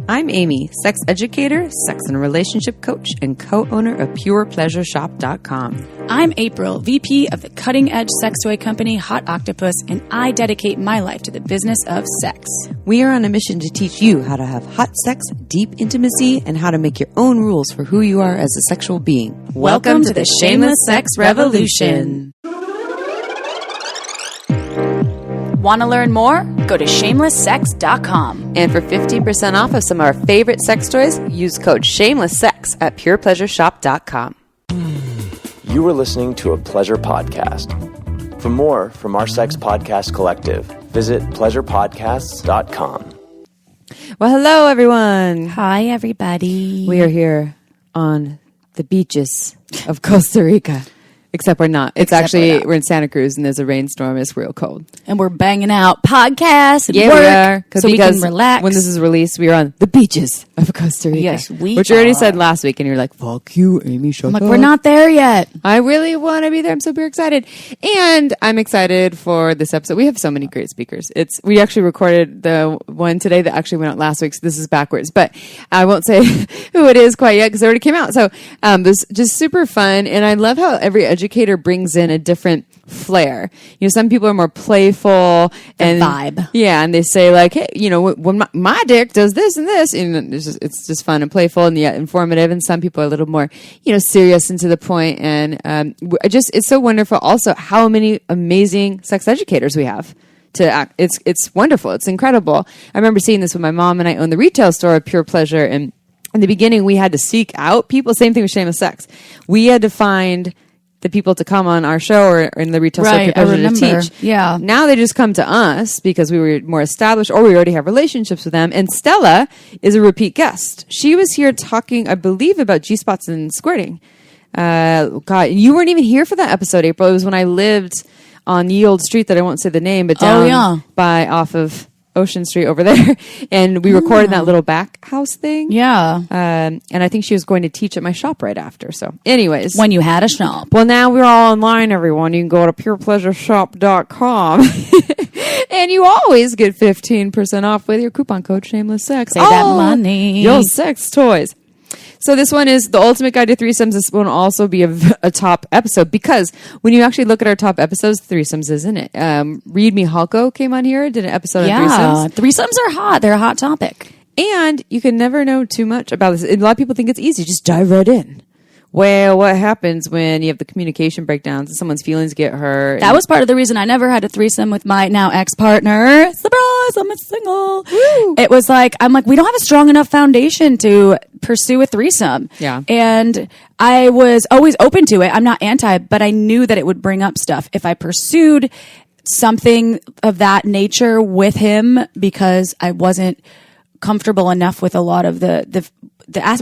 I'm Amy, sex educator, sex and relationship coach, and co-owner of PurePleasureShop.com. I'm April, VP of the cutting-edge sex toy company Hot Octopus, and I dedicate my life to the business of sex. We are on a mission to teach you how to have hot sex, deep intimacy, and how to make your own rules for who you are as a sexual being. Welcome to the Shameless Sex Revolution. Want to learn more? Go to shamelesssex.com. And for 15% off of some of our favorite sex toys, use code SHAMELESSSEX at PurePleasureShop.com. You were listening to a pleasure podcast. For more from our sex podcast collective, visit pleasurepodcasts.com. Well, hello, everyone. Hi, everybody. We are here on the beaches of Costa Rica. Except we're not. We're in Santa Cruz and there's a rainstorm. It's real cold. And we're banging out podcasts and work we are, so we can relax. When this is released, we are on the beaches of Costa Rica. Yes, which you already said last week, and you're like, fuck you, Amy, shut up. We're not there yet. I really want to be there. I'm super excited. And I'm excited for this episode. We have so many great speakers. We actually recorded the one today that actually went out last week, so this is backwards. But I won't say who it is quite yet because it already came out. So it was just super fun. And I love how every educator brings in a different flair. You know, some people are more playful and vibe. Yeah, and they say like, hey, you know, when my dick does this and this, and it's just fun and playful and yet informative. And some people are a little more, you know, serious and to the point. And it's so wonderful. Also, how many amazing sex educators we have. It's wonderful. It's incredible. I remember seeing this with my mom, and I own the retail store of Pure Pleasure. And in the beginning, we had to seek out people. Same thing with Shameless Sex. We had to find the people to come on our show or in the retail store to teach. Yeah. Now they just come to us because we were more established or we already have relationships with them. And Stella is a repeat guest. She was here talking, I believe, about G-spots and squirting. God, you weren't even here for that episode, April. It was when I lived on the old street that I won't say the name, but down by off of Ocean Street over there, and we recorded that little back house thing. Yeah. And I think she was going to teach at my shop right after. So anyways. When you had a shop. Well, now we're all online, everyone. You can go to purepleasureshop.com and you always get 15% off with your coupon code Shameless Sex. Save that money. Your sex toys. So this one is the ultimate guide to threesomes. This will also be a top episode because when you actually look at our top episodes, threesomes isn't it? Read Me Halko came on here, did an episode on threesomes. Threesomes are hot. They're a hot topic. And you can never know too much about this. A lot of people think it's easy. Just dive right in. Well, what happens when you have the communication breakdowns and someone's feelings get hurt? That was part of the reason I never had a threesome with my now ex-partner. Surprise, I'm single. Woo. It was like, we don't have a strong enough foundation to pursue a threesome. Yeah. And I was always open to it. I'm not anti, but I knew that it would bring up stuff if I pursued something of that nature with him because I wasn't comfortable enough with a lot of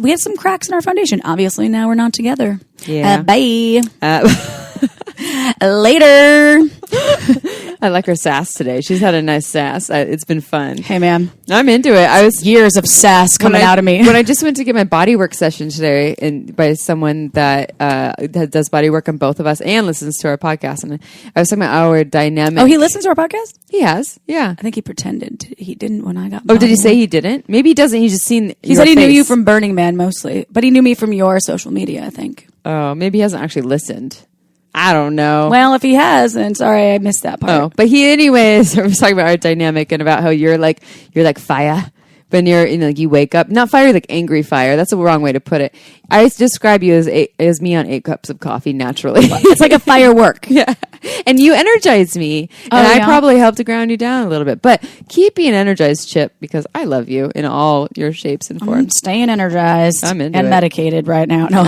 we had some cracks in our foundation. Obviously, now we're not together. Yeah. Bye. Later. I like her sass today. She's had a nice sass. It's been fun. Hey, man. I'm into it. I was years of sass coming out of me. When I just went to get my bodywork session today and by someone that does bodywork on both of us and listens to our podcast. And I was talking about our dynamic. Oh, he listens to our podcast? He has. Yeah. I think he pretended he didn't when I got Oh, did he say he didn't? Maybe he doesn't. He's just seen He said he knew you from Burning Man mostly, but he knew me from your social media, I think. Oh, maybe he hasn't actually listened. I don't know. Well, if he has, then sorry, I missed that part. Oh, but anyways, I was talking about our dynamic and about how you're like fire. When you wake up, not fire, like angry fire. That's the wrong way to put it. I describe you as me on 8 cups of coffee naturally. It's like a firework. Yeah. And you energize me. And I probably help to ground you down a little bit. But keep being energized, Chip, because I love you in all your shapes and forms. I'm staying energized. I'm into and it. Medicated right now. No.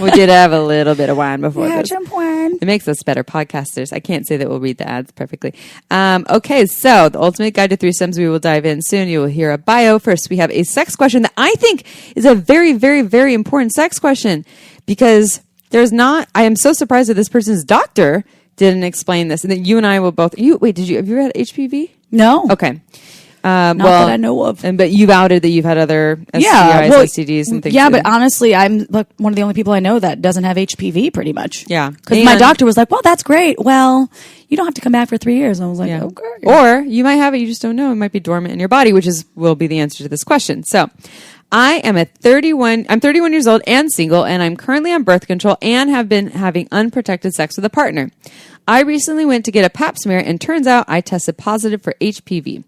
We did have a little bit of wine before this. Jump wine. It makes us better podcasters. I can't say that we'll read the ads perfectly. Okay, so the ultimate guide to threesomes, we will dive in soon. You will hear a bio. First, we have a sex question that I think is a very, very, very important sex question because I am so surprised that this person's doctor didn't explain this. And then you and I will both, have you ever had HPV? No. Okay. Not that I know of. But you've outed that you've had other STIs, STDs, and things. Yeah, but honestly, I'm like one of the only people I know that doesn't have HPV, pretty much. Yeah, because my doctor was like, "Well, that's great. Well, you don't have to come back for 3 years." And I was like, "Okay." Or you might have it, you just don't know. It might be dormant in your body, which will be the answer to this question. So, I'm 31 years old and single, and I'm currently on birth control and have been having unprotected sex with a partner. I recently went to get a pap smear, and turns out I tested positive for HPV.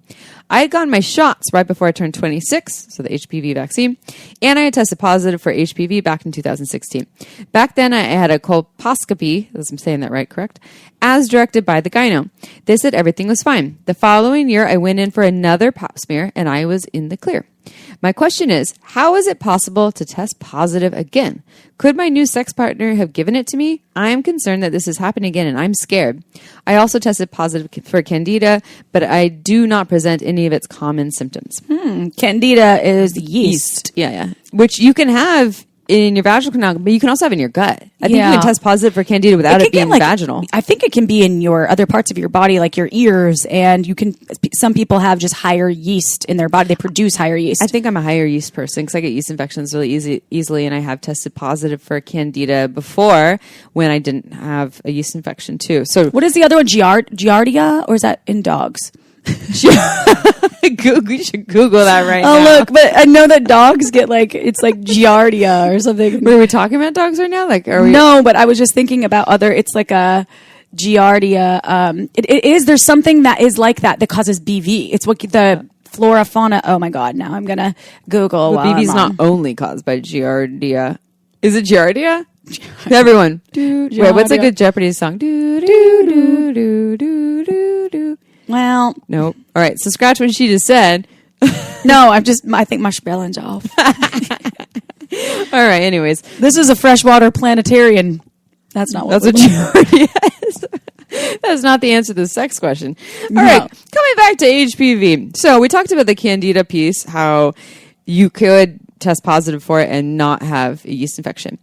I had gotten my shots right before I turned 26, so the HPV vaccine, and I had tested positive for HPV back in 2016. Back then, I had a colposcopy, as I'm saying that right, correct? As directed by the gyno. They said everything was fine. The following year, I went in for another pap smear, and I was in the clear. My question is, how is it possible to test positive again? Could my new sex partner have given it to me? I am concerned that this is happening again, and I'm scared. I also tested positive for Candida, but I do not present any of its common symptoms. Candida is yeast. Yeah. Which you can have in your vaginal canal, but you can also have in your gut. I think you can test positive for Candida without it being vaginal. I think it can be in your other parts of your body, like your ears, and some people have just higher yeast in their body. They produce higher yeast. I think I'm a higher yeast person because I get yeast infections really easily, and I have tested positive for Candida before when I didn't have a yeast infection too. So what is the other one? Giardia, or is that in dogs? You should Google that right now. Oh, look, but I know that dogs get it's like Giardia or something. Were we talking about dogs right now? No, but I was just thinking about it's like a Giardia. It is, there's something that is like that causes BV. It's what the flora fauna. Oh my God, now I'm going to Google. But BV is not only caused by Giardia. Is it Giardia? Everyone. Wait, what's a good Jeopardy song? Do, do, do, do, do, do, do. Well, nope. All right. So scratch what she just said. No, I think my spelling's off. All right. Anyways, this is a freshwater planetarian. That's not what That's not the answer to the sex question. All right. Coming back to HPV. So we talked about the Candida piece, how you could test positive for it and not have a yeast infection.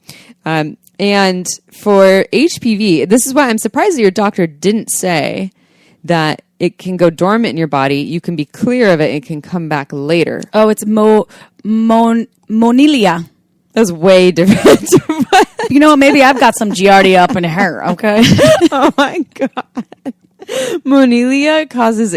And for HPV, this is why I'm surprised that your doctor didn't say that it can go dormant in your body. You can be clear of it. It can come back later. Oh, it's Monilia. That's way different. You know what? Maybe I've got some Giardia up in her. Okay. Oh my God. Monilia causes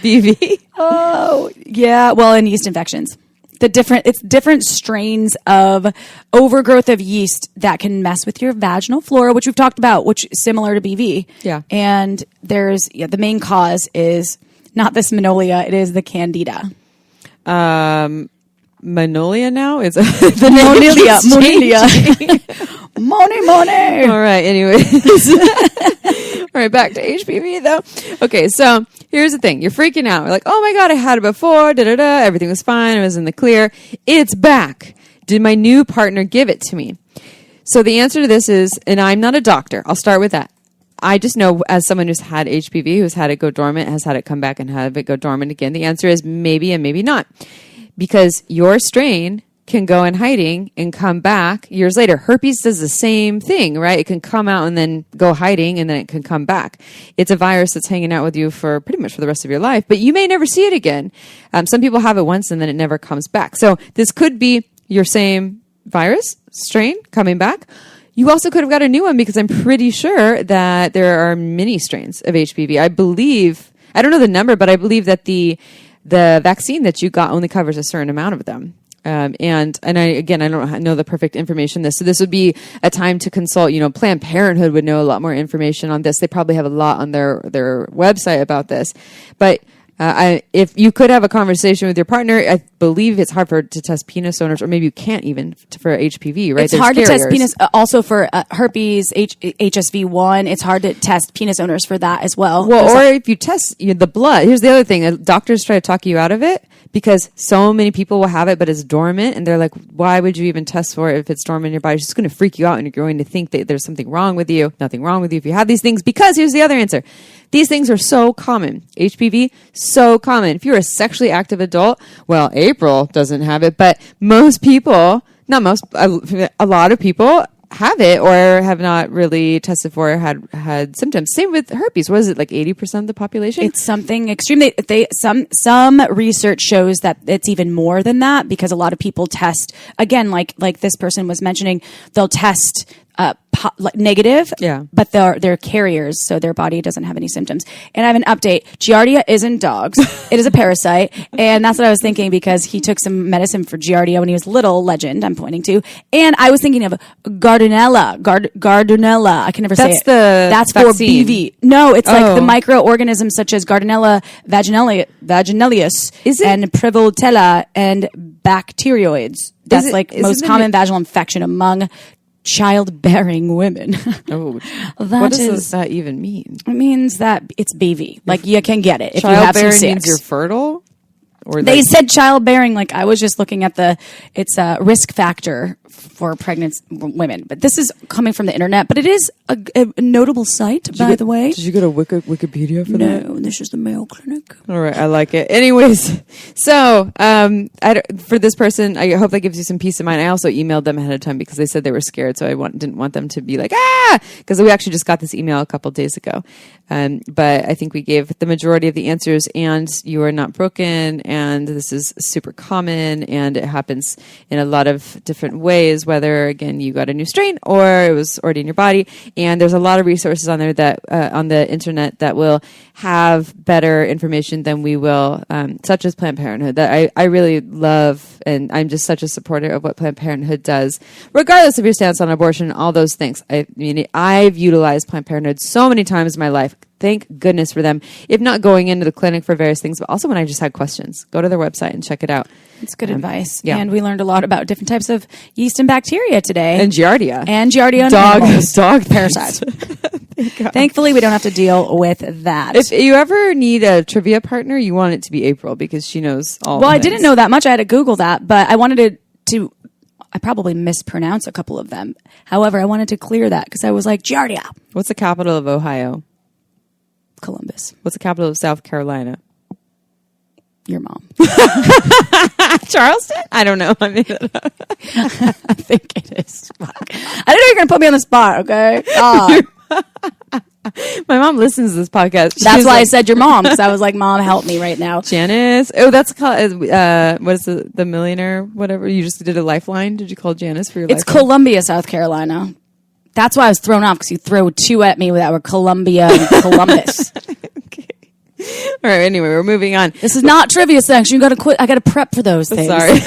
BV. Oh yeah. Well, and yeast infections. It's different strains of overgrowth of yeast that can mess with your vaginal flora, which we've talked about, which is similar to BV. Yeah. And there's, the main cause is not this Manolia, it is the Candida. Manolia now? It's the Monilia. Money. All right, anyways. All right, back to HPV though. Okay, so here's the thing. You're freaking out. You're like, oh my God, I had it before. Everything was fine. I was in the clear. It's back. Did my new partner give it to me? So the answer to this is, and I'm not a doctor. I'll start with that. I just know as someone who's had HPV, who's had it go dormant, has had it come back and have it go dormant again. The answer is maybe and maybe not. Because your strain can go in hiding and come back years later. Herpes does the same thing, right? It can come out and then go hiding and then it can come back. It's a virus that's hanging out with you for pretty much for the rest of your life, but you may never see it again. Some people have it once and then it never comes back. So this could be your same virus strain coming back. You also could have got a new one because I'm pretty sure that there are many strains of HPV. I believe, I don't know the number, but I believe that the vaccine that you got only covers a certain amount of them. And I don't know the perfect information. So this would be a time to consult, Planned Parenthood would know a lot more information on this. They probably have a lot on their website about this, but if you could have a conversation with your partner, I believe it's hard to test penis owners, or maybe you can't even for HPV, right? It's hard to test penis, also for herpes, HSV1. It's hard to test penis owners for that as well. Well, or if you test the blood. Here's the other thing. Doctors try to talk you out of it because so many people will have it, but it's dormant. And they're like, why would you even test for it if it's dormant in your body? It's just going to freak you out and you're going to think that there's something wrong with you. Nothing wrong with you if you have these things, because here's the other answer. These things are so common. HPV, so common. If you're a sexually active adult, well, April doesn't have it, but most people, not most, a lot of people have it or have not really tested for or had symptoms. Same with herpes. What is it, like 80% of the population? It's something extreme. Some research shows that it's even more than that, because a lot of people test, again, like this person was mentioning, they'll test negative, but they're carriers, so their body doesn't have any symptoms. And I have an update. Giardia isn't dogs. It is a parasite. And that's what I was thinking, because he took some medicine for Giardia when he was little, legend I'm pointing to. And I was thinking of Gardnerella. Gardnerella. I can never say it. That's vaccine. for BV. No, it's like the microorganisms such as Gardnerella vaginalis and Prevotella and bacterioids. That's most common vaginal infection among childbearing women. What does that even mean? It means that it's BV. Like, you can get it if you have some Childbearing sex. means you're fertile? Or They said childbearing. Like, I was just looking at it's a risk factor for pregnant women. But this is coming from the internet. But it is a notable site, by the way. Did you go to Wikipedia for that? No, this is the Mayo Clinic. All right, I like it. Anyways, so for this person, I hope that gives you some peace of mind. I also emailed them ahead of time because they said they were scared, so I didn't want them to be like, because we actually just got this email a couple days ago. But I think we gave the majority of the answers, and you are not broken, and this is super common, and it happens in a lot of different ways, whether, again, you got a new strain or it was already in your body. And there's a lot of resources on there that on the internet that will have better information than we will, such as Planned Parenthood, that I really love, and I'm just such a supporter of what Planned Parenthood does, regardless of your stance on abortion, all those things. I mean, I've utilized Planned Parenthood so many times in my life. Thank goodness for them. If not going into the clinic for various things, but also when I just had questions, go to their website and check it out. It's good advice. Yeah. And we learned a lot about different types of yeast and bacteria today. And Giardia. And Giardia. Dog parasites. Thankfully, we don't have to deal with that. If you ever need a trivia partner, you want it to be April, because she knows all Well, the I didn't know that much. I had to Google that, but I wanted to I probably mispronounce a couple of them. However, I wanted to clear that because I was like, Giardia. What's the capital of Ohio? Columbus. What's the capital of South Carolina? Your mom. Charleston? I don't know. I made it up. I think it is. Fuck. I didn't know you were going to put me on the spot, okay? God. My mom listens to this podcast. That's why I said your mom, because I was like, Mom, help me right now. Janice. Oh, that's called, what is the millionaire, whatever? You just did a lifeline? Did you call Janice for your lifeline? It's Columbia, South Carolina. That's why I was thrown off, because you throw two at me that were Columbia and Columbus. Okay. All right, anyway, we're moving on. This is not trivia section. You got to quit. I got to prep for those things. Sorry.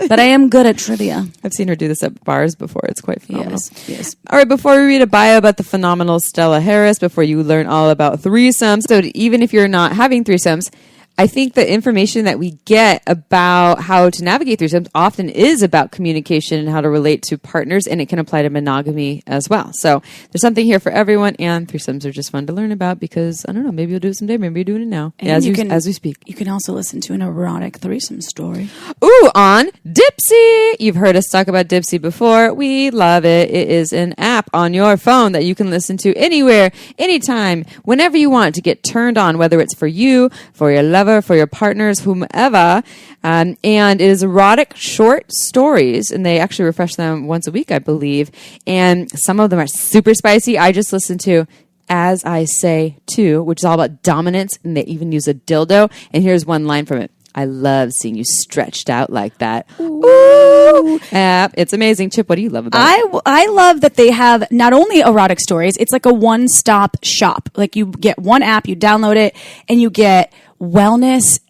But I am good at trivia. I've seen her do this at bars before. It's quite phenomenal. Yes. All right, before we read a bio about the phenomenal Stella Harris, before you learn all about threesomes, so even if you're not having threesomes, I think the information that we get about how to navigate threesomes often is about communication and how to relate to partners, and it can apply to monogamy as well. So there's something here for everyone, and threesomes are just fun to learn about because, I don't know, maybe you'll do it someday, maybe you're doing it now, as we speak. You can also listen to an erotic threesome story. Ooh, on Dipsy! You've heard us talk about Dipsy before. We love it. It is an app on your phone that you can listen to anywhere, anytime, whenever you want to get turned on, whether it's for you, for your lover, for your partners, whomever. And it is erotic short stories, and they actually refresh them once a week, I believe. And some of them are super spicy. I just listened to As I Say To, which is all about dominance, and they even use a dildo. And here's one line from it. I love seeing you stretched out like that. Ooh. It's amazing. Chip, what do you love about it? I love that they have not only erotic stories, it's like a one-stop shop. Like, you get one app, you download it, and you get wellness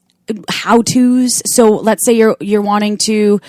how-tos. So let's say you're wanting to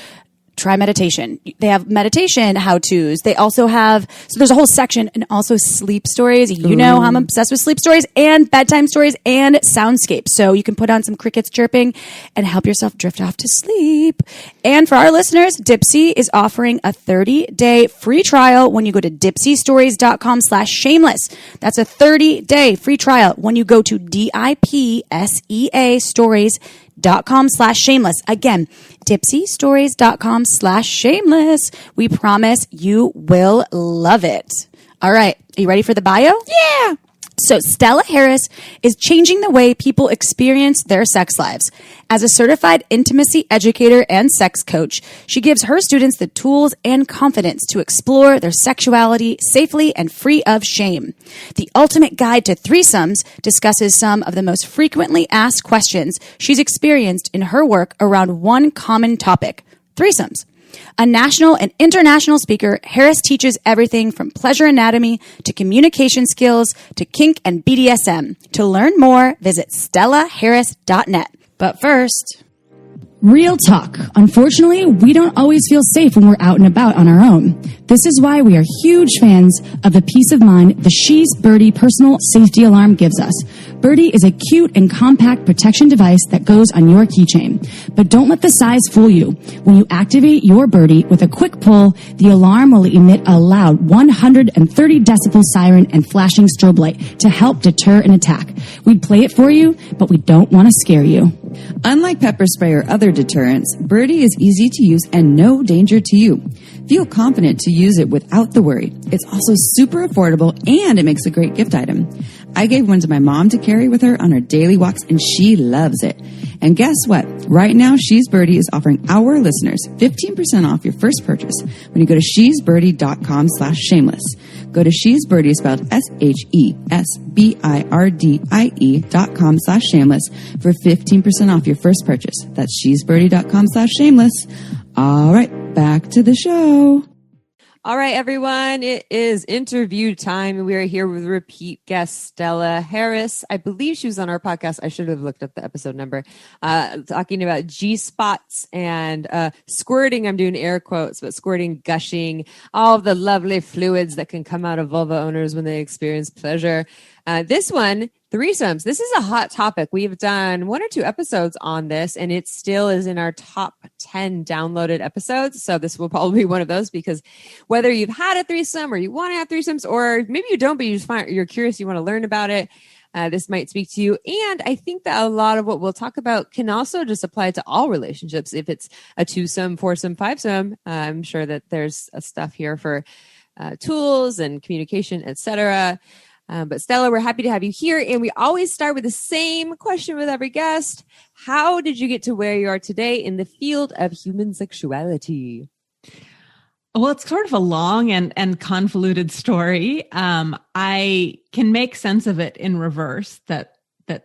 try meditation. They have meditation how-tos. They also have, so there's a whole section, and also sleep stories. You know how I'm obsessed with sleep stories, and bedtime stories, and soundscapes. So you can put on some crickets chirping and help yourself drift off to sleep. And for our listeners, Dipsy is offering a 30-day free trial when you go to dipsystories.com/shameless. That's a 30-day free trial when you go to DIPSEA stories.com/shameless. Again, dipsystories.com/shameless. We promise you will love it. All right. Are you ready for the bio? Yeah. So Stella Harris is changing the way people experience their sex lives. As a certified intimacy educator and sex coach, she gives her students the tools and confidence to explore their sexuality safely and free of shame. The Ultimate Guide to Threesomes discusses some of the most frequently asked questions she's experienced in her work around one common topic, threesomes. A national and international speaker, Harris teaches everything from pleasure anatomy to communication skills to kink and BDSM. To learn more, visit stellaharris.net. But first, real talk. Unfortunately, we don't always feel safe when we're out and about on our own. This is why we are huge fans of the peace of mind the She's Birdie personal safety alarm gives us. Birdie is a cute and compact protection device that goes on your keychain. But don't let the size fool you. When you activate your Birdie with a quick pull, the alarm will emit a loud 130 decibel siren and flashing strobe light to help deter an attack. We'd play it for you, but we don't want to scare you. Unlike pepper spray or other deterrents, Birdie is easy to use and no danger to you. Feel confident to use it without the worry. It's also super affordable and it makes a great gift item. I gave one to my mom to carry with her on her daily walks and she loves it. And guess what? Right now, She's Birdie is offering our listeners 15% off your first purchase when you go to shesbirdie.com/shameless. Go to She's Birdie, spelled SHESBIRDIE.com/shameless for 15% off your first purchase. That's shesbirdie.com/shameless. All right, back to the show. All right, everyone, it is interview time. We are here with repeat guest Stella Harris. I believe she was on our podcast. I should have looked up the episode number. Talking about G-spots and squirting. I'm doing air quotes, but squirting, gushing, all of the lovely fluids that can come out of vulva owners when they experience pleasure. This one, threesomes. This is a hot topic. We've done 1 or 2 episodes on this, and it still is in our top 10 downloaded episodes. So this will probably be one of those, because whether you've had a threesome or you want to have threesomes, or maybe you don't, but you're curious, you want to learn about it, this might speak to you. And I think that a lot of what we'll talk about can also just apply to all relationships. If it's a twosome, foursome, fivesome, I'm sure that there's stuff here for tools and communication, etc. But Stella, we're happy to have you here. And we always start with the same question with every guest. How did you get to where you are today in the field of human sexuality? Well, it's sort of a long and convoluted story. I can make sense of it in reverse, that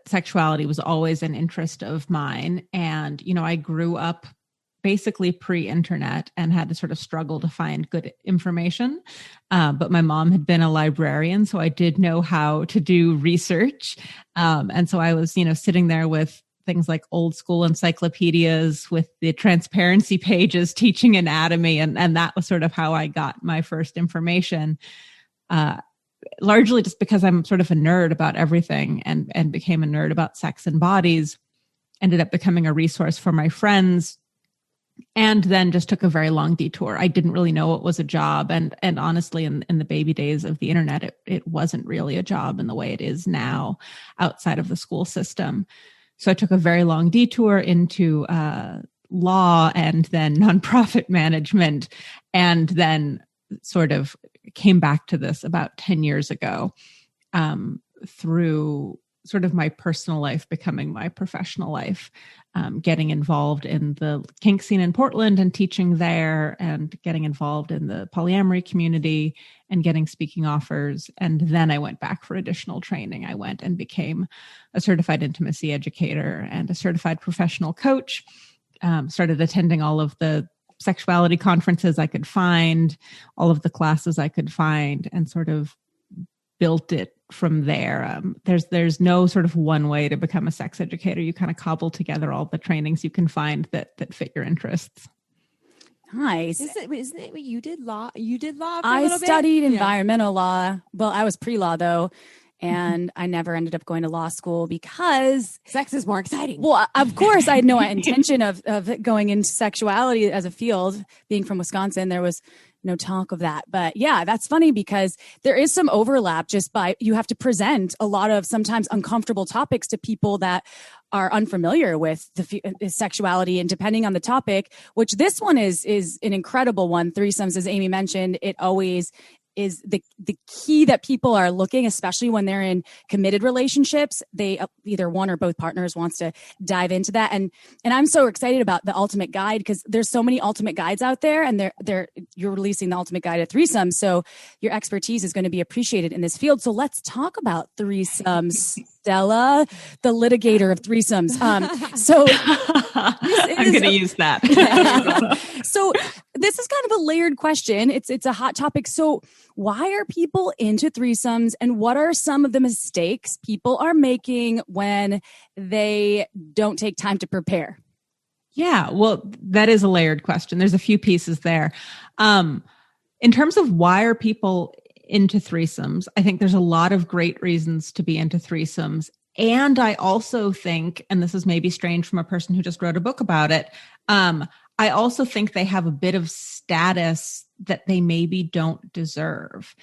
sexuality was always an interest of mine. And, I grew up basically pre-internet and had to sort of struggle to find good information. But my mom had been a librarian, so I did know how to do research. And so I was, sitting there with things like old school encyclopedias with the transparency pages teaching anatomy. And that was sort of how I got my first information, largely just because I'm sort of a nerd about everything and became a nerd about sex and bodies, ended up becoming a resource for my friends. And then just took a very long detour. I didn't really know it was a job. And honestly, in the baby days of the internet, it wasn't really a job in the way it is now outside of the school system. So I took a very long detour into law and then nonprofit management, and then sort of came back to this about 10 years ago through sort of my personal life becoming my professional life, getting involved in the kink scene in Portland and teaching there, and getting involved in the polyamory community and getting speaking offers. And then I went back for additional training. I went and became a certified intimacy educator and a certified professional coach, started attending all of the sexuality conferences I could find, all of the classes I could find, and sort of built it from there. There's no sort of one way to become a sex educator. You kind of cobble together all the trainings you can find that fit your interests. Nice. Isn't it what you did? Law? You did law for a I little bit? studied environmental law. Well, I was pre-law though. And I never ended up going to law school because sex is more exciting. Well, of course, I had no intention of going into sexuality as a field. Being from Wisconsin, there was no talk of that. But yeah, that's funny because there is some overlap just by you have to present a lot of sometimes uncomfortable topics to people that are unfamiliar with the sexuality, and depending on the topic, which this one is an incredible one. Threesomes, as Amy mentioned, it always is the key that people are looking, especially when they're in committed relationships. They either one or both partners wants to dive into that. And I'm so excited about the ultimate guide because there's so many ultimate guides out there, and you're releasing the ultimate guide of threesomes. So your expertise is going to be appreciated in this field. So let's talk about threesomes. Stella, the litigator of threesomes. So I'm going to use that. So this is kind of a layered question. It's a hot topic. So why are people into threesomes, and what are some of the mistakes people are making when they don't take time to prepare? Yeah, well, that is a layered question. There's a few pieces there. In terms of why are people into threesomes, I think there's a lot of great reasons to be into threesomes. And I also think, and this is maybe strange from a person who just wrote a book about it, I also think they have a bit of status that they maybe don't deserve.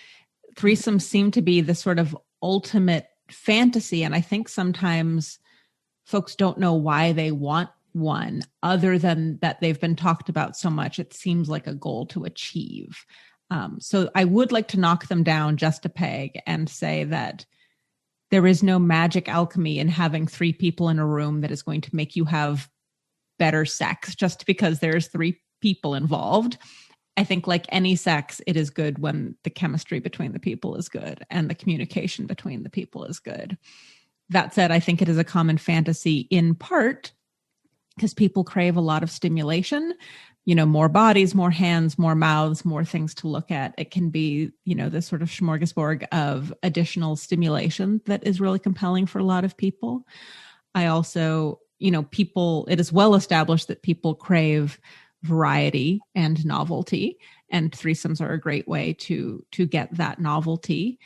Threesomes seem to be the sort of ultimate fantasy. And I think sometimes folks don't know why they want one, other than that they've been talked about so much. It seems like a goal to achieve. So I would like to knock them down just a peg and say that there is no magic alchemy in having 3 people in a room that is going to make you have better sex just because there's 3 people involved. I think like any sex, it is good when the chemistry between the people is good and the communication between the people is good. That said, I think it is a common fantasy in part because people crave a lot of stimulation, more bodies, more hands, more mouths, more things to look at. It can be, this sort of smorgasbord of additional stimulation that is really compelling for a lot of people. I also, it is well established that people crave variety and novelty, and threesomes are a great way to get that novelty,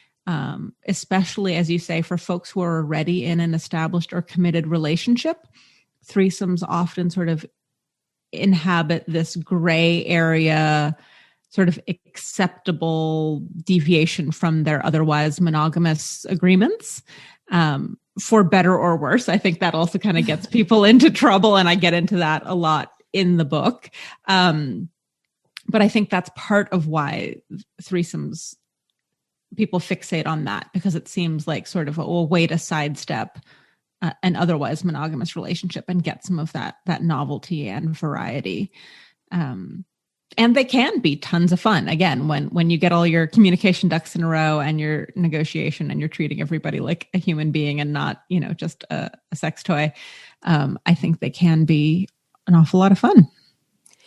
especially, as you say, for folks who are already in an established or committed relationship. Threesomes often sort of inhabit this gray area, sort of acceptable deviation from their otherwise monogamous agreements, for better or worse. I think that also kind of gets people into trouble, and I get into that a lot in the book. But I think that's part of why threesomes, people fixate on that, because it seems like sort of a way to sidestep an otherwise monogamous relationship and get some of that novelty and variety. And they can be tons of fun. Again, when you get all your communication ducks in a row and your negotiation and you're treating everybody like a human being and not, just a sex toy, I think they can be an awful lot of fun.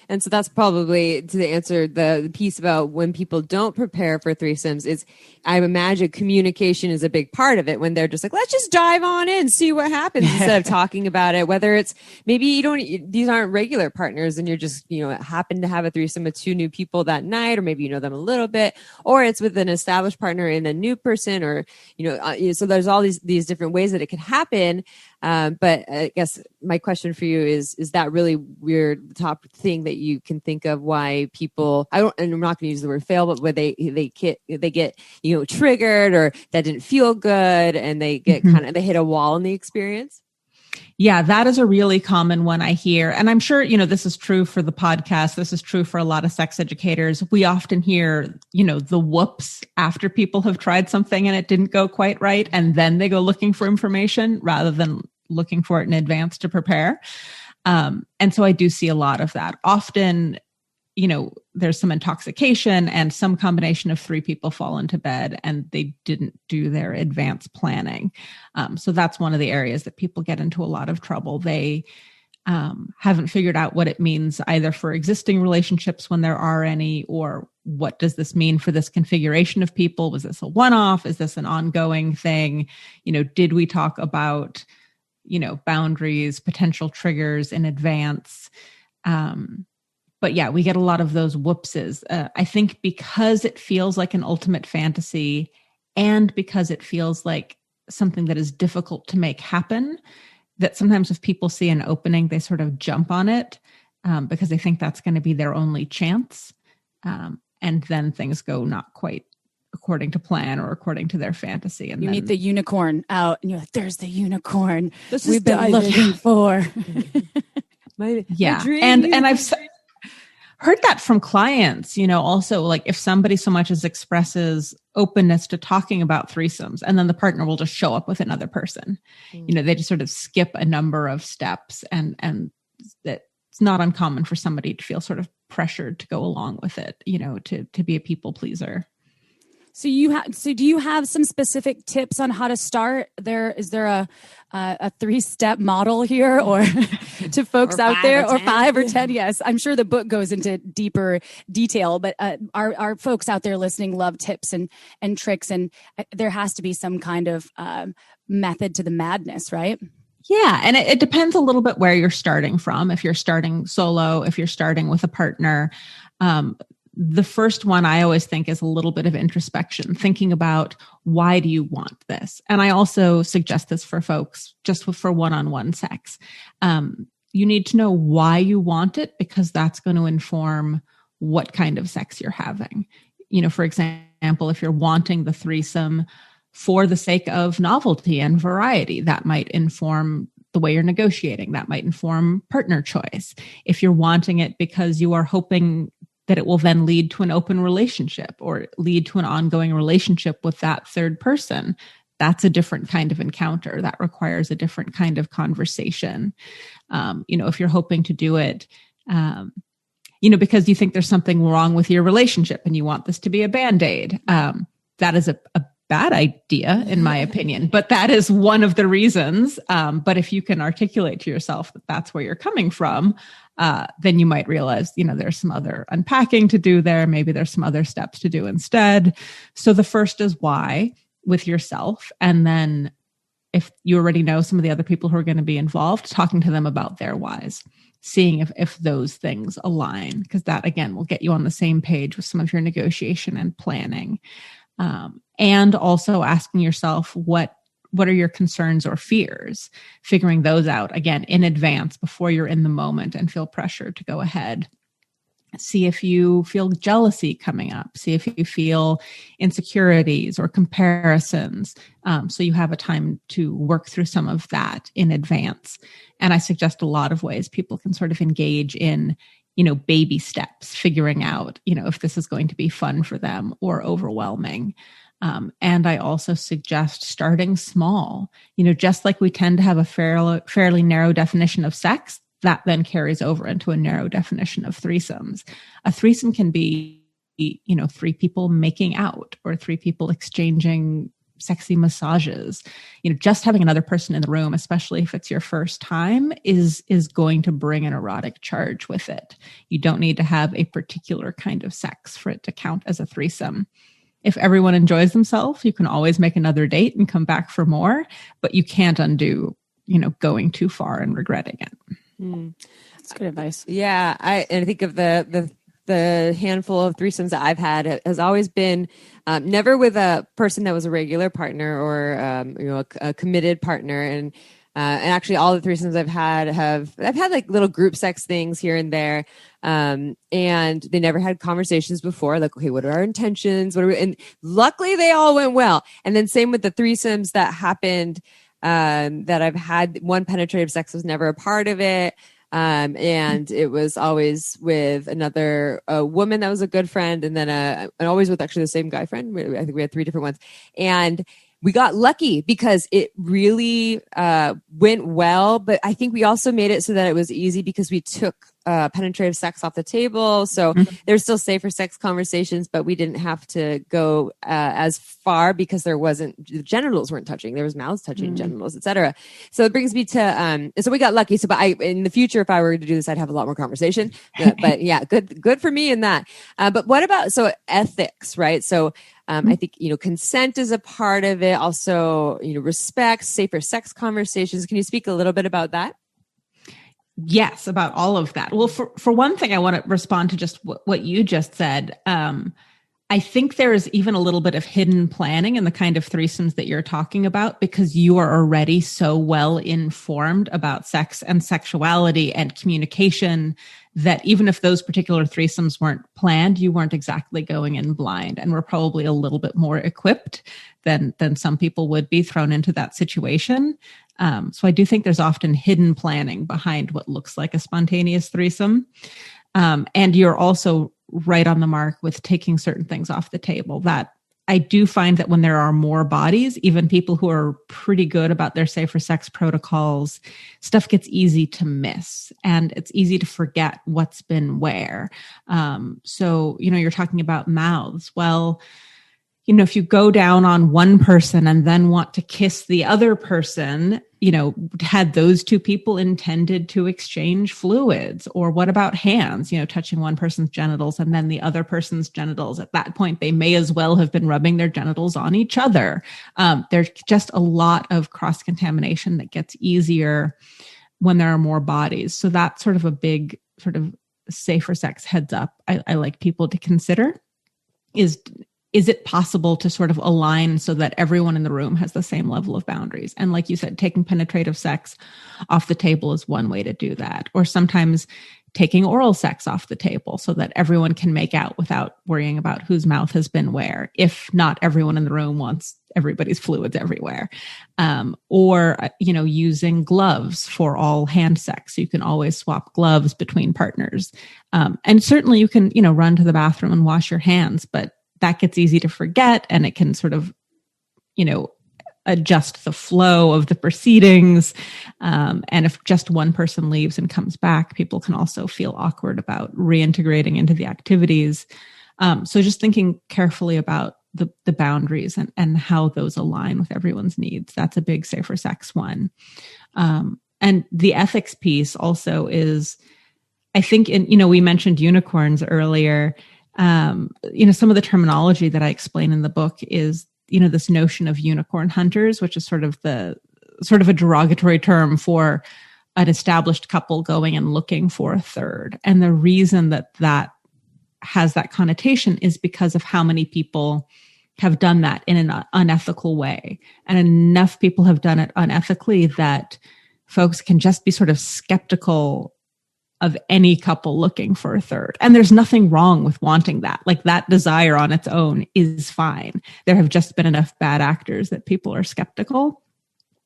And so that's probably to answer the piece about when people don't prepare for threesomes is, I imagine communication is a big part of it when they're just like, let's just dive on in, see what happens instead of talking about it. Whether it's maybe these aren't regular partners and you're just, happen to have a threesome with 2 new people that night, or maybe you know them a little bit, or it's with an established partner and a new person, or, so there's all these different ways that it could happen. But I guess my question for you is that really weird, the top thing that you can think of why people, and I'm not going to use the word fail, but where they get, triggered, or that didn't feel good, and they get they hit a wall in the experience? Yeah, that is a really common one I hear. And I'm sure, this is true for the podcast. This is true for a lot of sex educators. We often hear, the whoops after people have tried something and it didn't go quite right. And then they go looking for information rather than looking for it in advance to prepare. And so I do see a lot of that. Often, there's some intoxication and some combination of 3 people fall into bed and they didn't do their advanced planning. So that's one of the areas that people get into a lot of trouble. They haven't figured out what it means either for existing relationships when there are any, or what does this mean for this configuration of people? Was this a one-off? Is this an ongoing thing? Did we talk about, boundaries, potential triggers in advance? But yeah, we get a lot of those whoopses. I think because it feels like an ultimate fantasy, and because it feels like something that is difficult to make happen, that sometimes if people see an opening, they sort of jump on it because they think that's going to be their only chance. And then things go not quite according to plan or according to their fantasy. And you then meet the unicorn out and you're like, there's the unicorn we've been looking for. My yeah. dream And unicorn. I've heard that from clients, also like if somebody so much as expresses openness to talking about threesomes, and then the partner will just show up with another person, they just sort of skip a number of steps, and that it's not uncommon for somebody to feel sort of pressured to go along with it, to be a people pleaser. So do you have some specific tips on how to start? Is there a 3-step model here, or to folks out there, or 5 or 10? Yes, I'm sure the book goes into deeper detail, but our folks out there listening love tips and tricks, and there has to be some kind of method to the madness, right? Yeah. And it depends a little bit where you're starting from. If you're starting solo, if you're starting with a partner, the first one I always think is a little bit of introspection, thinking about why do you want this? And I also suggest this for folks just for one-on-one sex. You need to know why you want it, because that's going to inform what kind of sex you're having. For example, if you're wanting the threesome for the sake of novelty and variety, that might inform the way you're negotiating. That might inform partner choice. If you're wanting it because you are hoping that it will then lead to an open relationship or lead to an ongoing relationship with that third person, that's a different kind of encounter. That requires a different kind of conversation. If you're hoping to do it, because you think there's something wrong with your relationship and you want this to be a Band-Aid, that is a bad idea, in my opinion, but that is one of the reasons. But if you can articulate to yourself that that's where you're coming from, then you might realize, there's some other unpacking to do there. Maybe there's some other steps to do instead. So the first is why with yourself. And then if you already know some of the other people who are going to be involved, talking to them about their whys, seeing if those things align, because that, again, will get you on the same page with some of your negotiation and planning. And also asking yourself, what are your concerns or fears? Figuring those out, again, in advance before you're in the moment and feel pressured to go ahead. See if you feel jealousy coming up. See if you feel insecurities or comparisons. So you have a time to work through some of that in advance. And I suggest a lot of ways people can sort of engage in, baby steps, figuring out, if this is going to be fun for them or overwhelming. And I also suggest starting small, just like we tend to have a fairly narrow definition of sex, that then carries over into a narrow definition of threesomes. A threesome can be, 3 people making out or 3 people exchanging sexy massages. Just having another person in the room, especially if it's your first time, is going to bring an erotic charge with it. You don't need to have a particular kind of sex for it to count as a threesome. If everyone enjoys themselves, you can always make another date and come back for more, but you can't undo, going too far and regretting it. That's good advice. Yeah, I think of the handful of threesomes that I've had has always been never with a person that was a regular partner or a committed partner, and actually all the threesomes I've had like little group sex things here and there, and they never had conversations before, like, okay, what are our intentions? And luckily they all went well. And then same with the threesomes that happened. That I've had, one penetrative sex was never a part of it. And it was always with a woman that was a good friend, and then and always with actually the same guy friend. I think we had 3 different ones, and we got lucky because it really went well. But I think we also made it so that it was easy because we took penetrative sex off the table. So there's still safer sex conversations, but we didn't have to go as far because the genitals weren't touching. There was mouths touching genitals, etc. So it brings me to, so we got lucky. So, but in the future, if I were to do this, I'd have a lot more conversation. But yeah, good for me in that. But what about, ethics, right? So I think, consent is a part of it. Also, respect, safer sex conversations. Can you speak a little bit about that? Yes, about all of that. Well, for one thing, I want to respond to just what you just said. I think there is even a little bit of hidden planning in the kind of threesomes that you're talking about, because you are already so well informed about sex and sexuality and communication that even if those particular threesomes weren't planned, you weren't exactly going in blind, and were probably a little bit more equipped than some people would be thrown into that situation. So I do think there's often hidden planning behind what looks like a spontaneous threesome. And you're also right on the mark with taking certain things off the table. That I do find that when there are more bodies, even people who are pretty good about their safer sex protocols, stuff gets easy to miss and it's easy to forget what's been where. So, you're talking about mouths. Well, if you go down on one person and then want to kiss the other person, had those two people intended to exchange fluids? Or what about hands, touching one person's genitals and then the other person's genitals? At that point, they may as well have been rubbing their genitals on each other. There's just a lot of cross-contamination that gets easier when there are more bodies. So that's sort of a big sort of safer sex heads up I like people to consider is it possible to sort of align so that everyone in the room has the same level of boundaries? And like you said, taking penetrative sex off the table is one way to do that. Or sometimes taking oral sex off the table so that everyone can make out without worrying about whose mouth has been where, if not everyone in the room wants everybody's fluids everywhere. Or using gloves for all hand sex. You can always swap gloves between partners. And certainly you can, run to the bathroom and wash your hands, but that gets easy to forget, and it can sort of, adjust the flow of the proceedings. And if just one person leaves and comes back, people can also feel awkward about reintegrating into the activities. So just thinking carefully about the boundaries and how those align with everyone's needs. That's a big safer sex one. And the ethics piece also is, I think, we mentioned unicorns earlier. Some of the terminology that I explain in the book is, this notion of unicorn hunters, which is sort of a derogatory term for an established couple going and looking for a third. And the reason that has that connotation is because of how many people have done that in an unethical way. And enough people have done it unethically that folks can just be sort of skeptical of any couple looking for a third. And there's nothing wrong with wanting that. Like, that desire on its own is fine. There have just been enough bad actors that people are skeptical.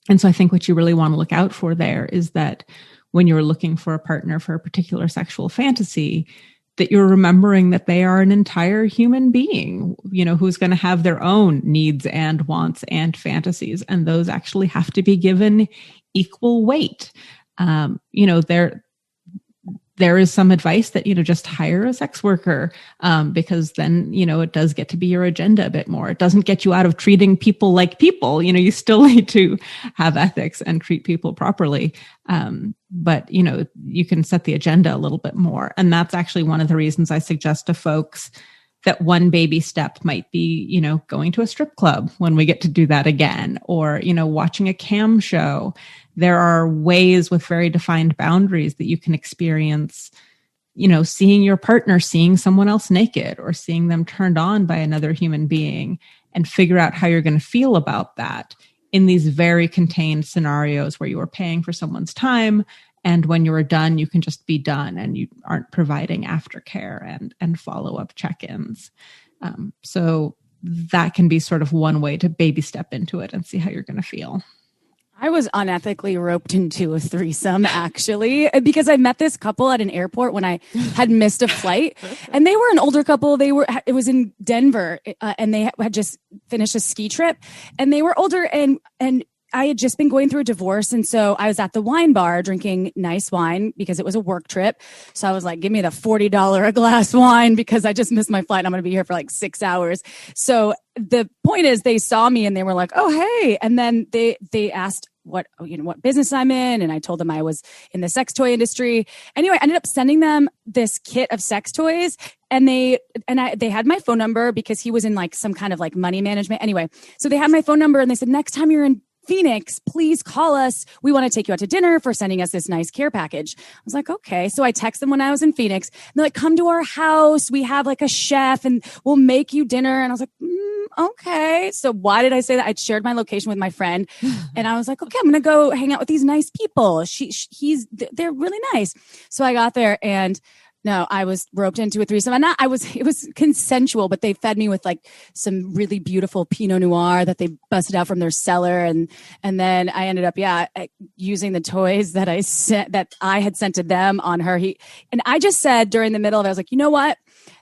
And so I think what you really want to look out for there is that when you're looking for a partner for a particular sexual fantasy, that you're remembering that they are an entire human being, who's going to have their own needs and wants and fantasies. And those actually have to be given equal weight. There is some advice that, just hire a sex worker, because then, it does get to be your agenda a bit more. It doesn't get you out of treating people like people. You still need to have ethics and treat people properly. But, you can set the agenda a little bit more. And that's actually one of the reasons I suggest to folks that one baby step might be, going to a strip club when we get to do that again, or, watching a cam show. There are ways with very defined boundaries that you can experience, seeing your partner, seeing someone else naked, or seeing them turned on by another human being, and figure out how you're going to feel about that in these very contained scenarios where you are paying for someone's time. And when you are done, you can just be done and you aren't providing aftercare and follow-up check-ins. So that can be sort of one way to baby step into it and see how you're going to feel. I was unethically roped into a threesome, actually, because I met this couple at an airport when I had missed a flight, and they were an older couple. It was in Denver, and they had just finished a ski trip, and they were older, and I had just been going through a divorce. And so I was at the wine bar drinking nice wine because it was a work trip. So I was like, give me the $40 a glass wine because I just missed my flight. And I'm going to be here for like 6 hours. So the point is, they saw me and they were like, oh, hey. And then they asked what business I'm in. And I told them I was in the sex toy industry. Anyway, I ended up sending them this kit of sex toys. And they had my phone number because he was in like some kind of like money management. Anyway, so they had my phone number and they said, next time you're in Phoenix, please call us. We want to take you out to dinner for sending us this nice care package. I was like, okay. So I text them when I was in Phoenix. And they're like, come to our house. We have like a chef and we'll make you dinner. And I was like, okay. So why did I say that? I shared my location with my friend and I was like, okay, I'm going to go hang out with these nice people. They're really nice. So I got there and No, I was roped into a threesome, and it was consensual, but they fed me with like some really beautiful Pinot Noir that they busted out from their cellar. And then I ended up, using the toys that I had sent to them on her. And I just said during the middle of it, I was like, you know what?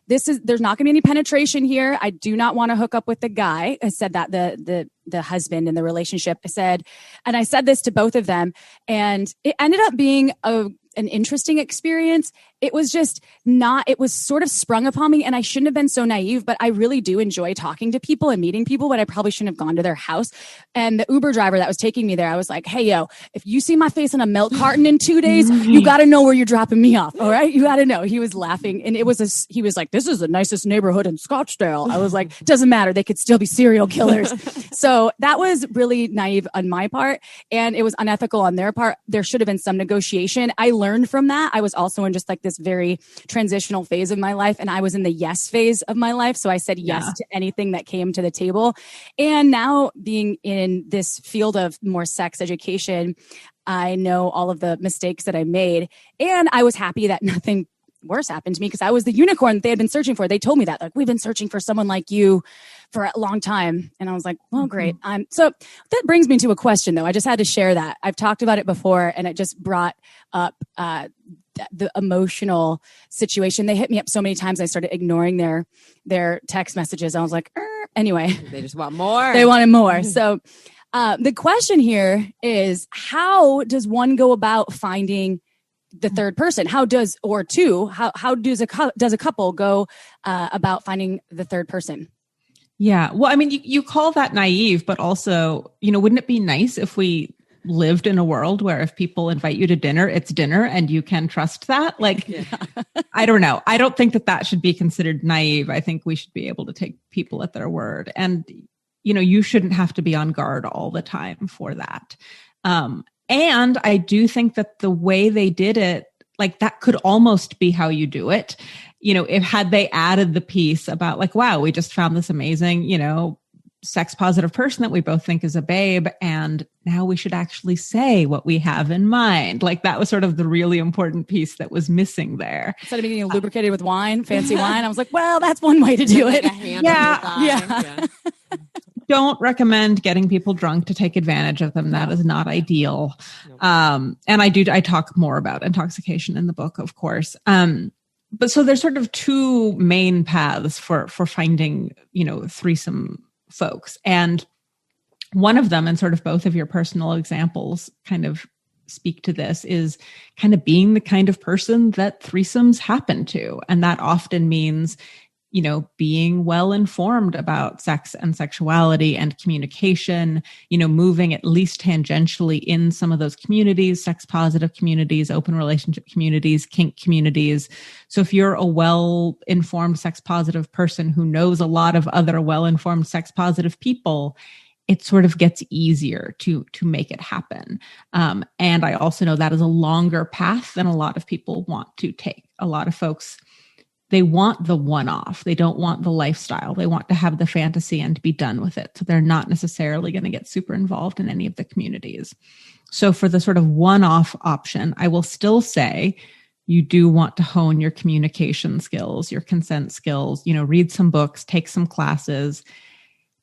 There's not gonna be any penetration here. I do not want to hook up with the guy. I said that the husband in the relationship, I said this to both of them, and it ended up being an interesting experience. It was just it was sort of sprung upon me, and I shouldn't have been so naive, but I really do enjoy talking to people and meeting people, but I probably shouldn't have gone to their house. And the Uber driver that was taking me there, I was like, hey, yo, if you see my face in a milk carton in 2 days, you got to know where you're dropping me off. All right. You got to know. He was laughing, and he was like, this is the nicest neighborhood in Scottsdale. I was like, doesn't matter. They could still be serial killers. So that was really naive on my part, and it was unethical on their part. There should have been some negotiation. I learned from that. I was also in just like this very transitional phase of my life, and I was in the yes phase of my life. So I said yes to anything that came to the table. And now being in this field of more sex education, I know all of the mistakes that I made, and I was happy that nothing worse happened to me because I was the unicorn that they had been searching for. They told me that, like, we've been searching for someone like you for a long time. And I was like, well, great. So that brings me to a question, though. I just had to share that. I've talked about it before, and it just brought up the emotional situation. They hit me up so many times, I started ignoring their text messages. I was like, anyway. They just want more. They wanted more. So the question here is, how does one go about finding the third person? How does a couple go about finding the third person? Yeah. Well, I mean, you call that naive, but also, wouldn't it be nice if we lived in a world where if people invite you to dinner, it's dinner and you can trust that? Like, I don't know. I don't think that should be considered naive. I think we should be able to take people at their word. And, you shouldn't have to be on guard all the time for that. And I do think that the way they did it, like, that could almost be how you do it. If had they added the piece about like, wow, we just found this amazing, sex positive person that we both think is a babe, and now we should actually say what we have in mind. Like, that was sort of the really important piece that was missing there. Instead of being lubricated with fancy wine, I was like, well, that's one way to do it. Yeah. Don't recommend getting people drunk to take advantage of them. That is not ideal. And I talk more about intoxication in the book, of course. But so there's sort of two main paths for finding, threesome folks. And one of them, and sort of both of your personal examples kind of speak to this, is kind of being the kind of person that threesomes happen to. And that often means, being well informed about sex and sexuality and communication, moving at least tangentially in some of those communities, sex positive communities, open relationship communities, kink communities. So if you're a well informed sex positive person who knows a lot of other well informed sex positive people, it sort of gets easier to make it happen. And I also know that is a longer path than a lot of people want to take. A lot of folks, they want the one-off. They don't want the lifestyle. They want to have the fantasy and be done with it. So they're not necessarily going to get super involved in any of the communities. So for the sort of one-off option, I will still say you do want to hone your communication skills, your consent skills, read some books, take some classes,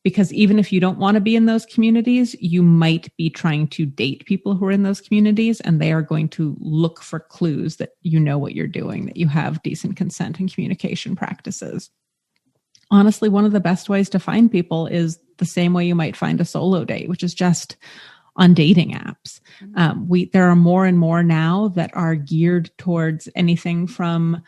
because even if you don't want to be in those communities, you might be trying to date people who are in those communities, and they are going to look for clues that you know what you're doing, that you have decent consent and communication practices. Honestly, one of the best ways to find people is the same way you might find a solo date, which is just on dating apps. There are more and more now that are geared towards anything from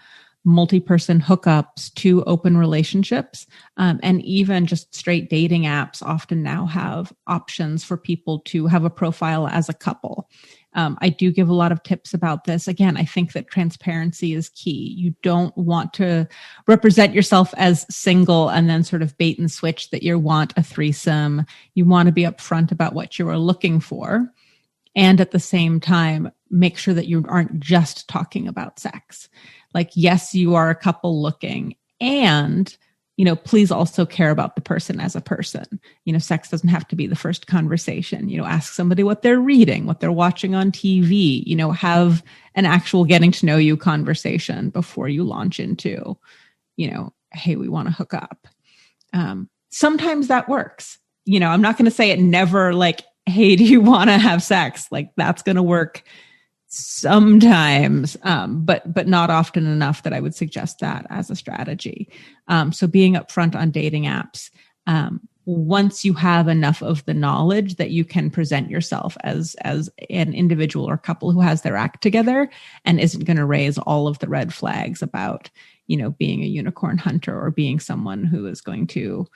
multi-person hookups to open relationships. And even just straight dating apps often now have options for people to have a profile as a couple. I do give a lot of tips about this. Again, I think that transparency is key. You don't want to represent yourself as single and then sort of bait and switch that you want a threesome. You want to be upfront about what you are looking for. And at the same time, make sure that you aren't just talking about sex. Like, yes, you are a couple looking, and please also care about the person as a person. Sex doesn't have to be the first conversation. Ask somebody what they're reading, what they're watching on TV, have an actual getting to know you conversation before you launch into, hey, we want to hook up. Sometimes that works. I'm not going to say it never, like, hey, do you want to have sex? Like, that's going to work sometimes, but not often enough that I would suggest that as a strategy. So being upfront on dating apps, once you have enough of the knowledge that you can present yourself as an individual or couple who has their act together and isn't going to raise all of the red flags about, being a unicorn hunter or being someone who is going to,